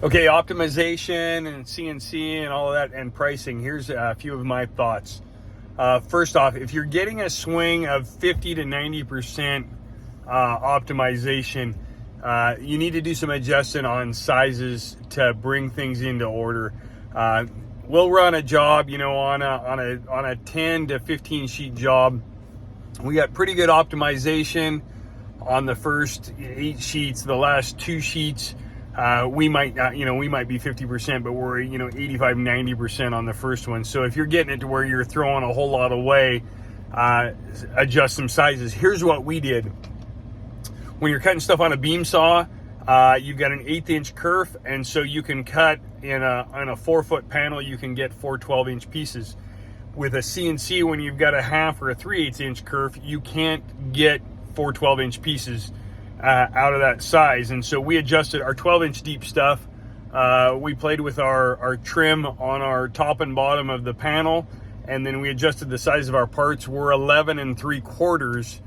Okay, optimization and CNC and all of that and pricing. Here's a few of my thoughts. First off, if you're getting a swing of 50 to 90% optimization, you need to do some adjusting on sizes to bring things into order. We'll run a job, on a 10 to 15 sheet job. We got pretty good optimization on the first 8 sheets. The last 2 sheets, we might not, we might be 50%, but we're, 85, 90% on the first one. So if you're getting it to where you're throwing a whole lot away, adjust some sizes. Here's what we did. When you're cutting stuff on a beam saw, you've got an 1/8 inch kerf, and so you can cut in a 4-foot panel, you can get 4 12-inch pieces. With a CNC, when you've got a 1/2 or a 3/8 inch kerf, you can't get 4 12-inch pieces out of that size. And so we adjusted our 12-inch deep stuff. We played with our trim on our top and bottom of the panel, and then we adjusted the size of our parts. We're 11 3/4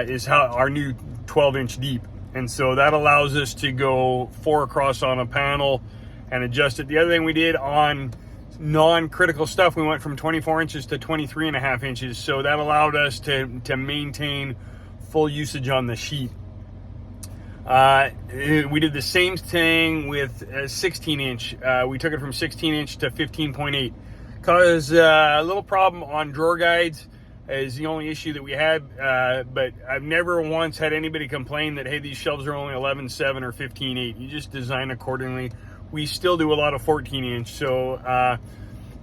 is how our new 12-inch deep. And so that allows us to go 4 across on a panel and adjust it. The other thing we did on non-critical stuff, we went from 24 inches to 23.5 inches. So that allowed us to maintain full usage on the sheet. We did the same thing with a 16 inch. We took it from 16 inch to 15.8. Caused a little problem on drawer guides is the only issue that we had, but I've never once had anybody complain that, hey, these shelves are only 11.7 or 15.8. You just design accordingly. We still do a lot of 14 inch, so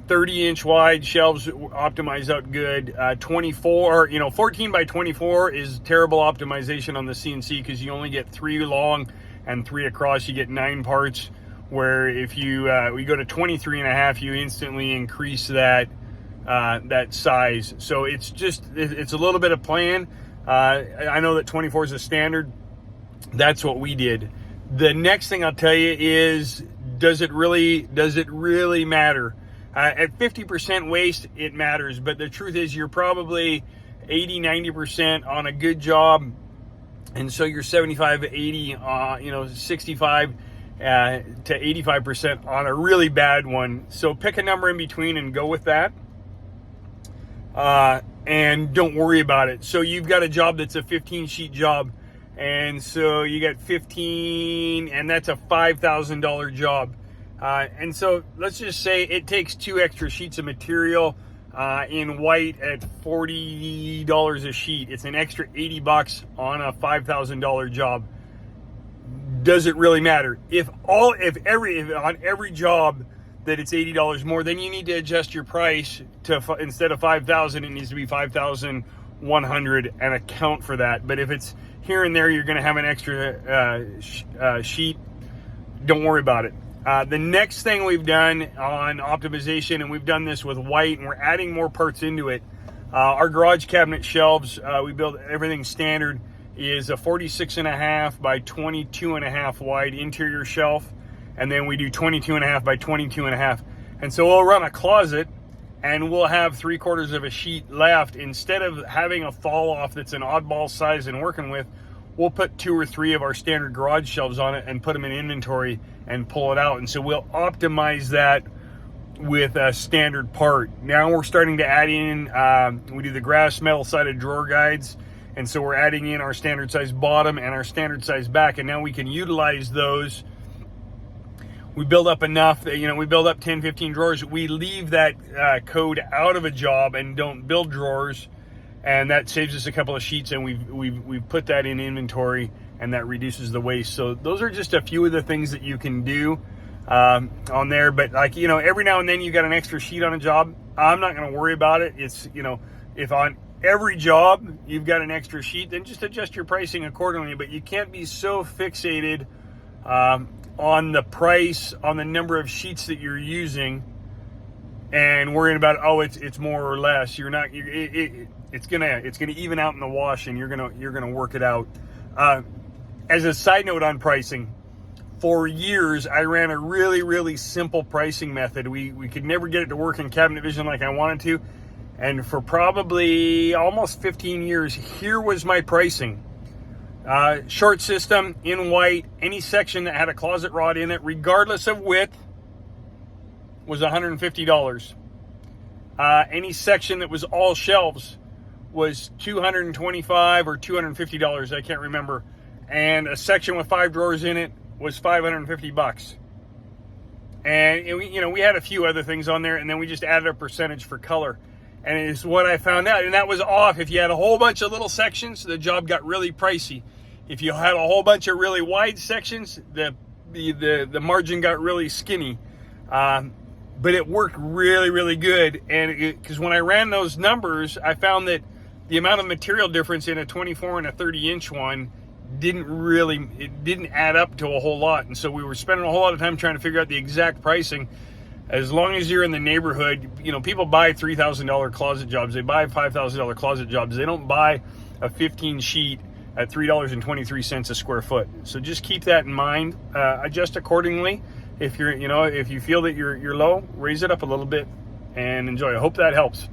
30 inch wide shelves optimize out good. 24, 14 by 24 is terrible optimization on the CNC because you only get 3 long and 3 across. You get 9 parts, where if we go to 23.5, you instantly increase that size. So it's a little bit of plan. I know that 24 is a standard. That's what we did. The next thing I'll tell you is, does it really matter? At 50% waste, it matters, but the truth is you're probably 80, 90% on a good job, and so you're 75, 80, 65 to 85% on a really bad one. So pick a number in between and go with that, and don't worry about it. So you've got a job that's a 15 sheet job, and so you got 15, and that's a $5,000 job. And so let's just say it takes 2 extra sheets of material in white at $40 a sheet. It's an extra $80 on a $5,000 job. Does it really matter? If on every job that it's $80 more, then you need to adjust your price to, instead of $5,000, it needs to be $5,100 and account for that. But if it's here and there, you're going to have an extra sheet. Don't worry about it. The next thing we've done on optimization, and we've done this with white, and we're adding more parts into it. Our garage cabinet shelves, we build everything standard, is a 46.5 by 22.5 wide interior shelf. And then we do 22.5 by 22.5. And so we'll run a closet, and we'll have 3/4 of a sheet left. Instead of having a fall off that's an oddball size and working with, we'll put 2 or 3 of our standard garage shelves on it and put them in inventory and pull it out. And so we'll optimize that with a standard part. Now we're starting to add in, we do the grass metal sided drawer guides. And so we're adding in our standard size bottom and our standard size back. And now we can utilize those. We build up enough that, we build up 10, 15 drawers. We leave that code out of a job and don't build drawers. And that saves us a couple of sheets, and we've put that in inventory, and that reduces the waste. So those are just a few of the things that you can do on there. But every now and then you got an extra sheet on a job. I'm not going to worry about it. It's, if on every job you've got an extra sheet, then just adjust your pricing accordingly. But you can't be so fixated on the price, on the number of sheets that you're using, and worrying about, it's more or less. You're not. It's gonna even out in the wash, and you're gonna work it out. As a side note on pricing, for years I ran a really, really simple pricing method. We could never get it to work in Cabinet Vision like I wanted to, and for probably almost 15 years, here was my pricing. Short system in white, any section that had a closet rod in it, regardless of width, was $150. Any section that was all shelves was $225 or $250, I can't remember. And a section with 5 drawers in it was $550. And we had a few other things on there, and then we just added a percentage for color. And it's what I found out, and that was off. If you had a whole bunch of little sections, the job got really pricey. If you had a whole bunch of really wide sections, the margin got really skinny. But it worked really, really good. And because when I ran those numbers, I found that the amount of material difference in a 24 and a 30-inch one didn't add up to a whole lot. And so we were spending a whole lot of time trying to figure out the exact pricing. As long as you're in the neighborhood, people buy $3,000 closet jobs. They buy $5,000 closet jobs. They don't buy a 15 sheet at $3.23 a square foot. So just keep that in mind. Adjust accordingly. If you feel that you're low, raise it up a little bit and enjoy. I hope that helps.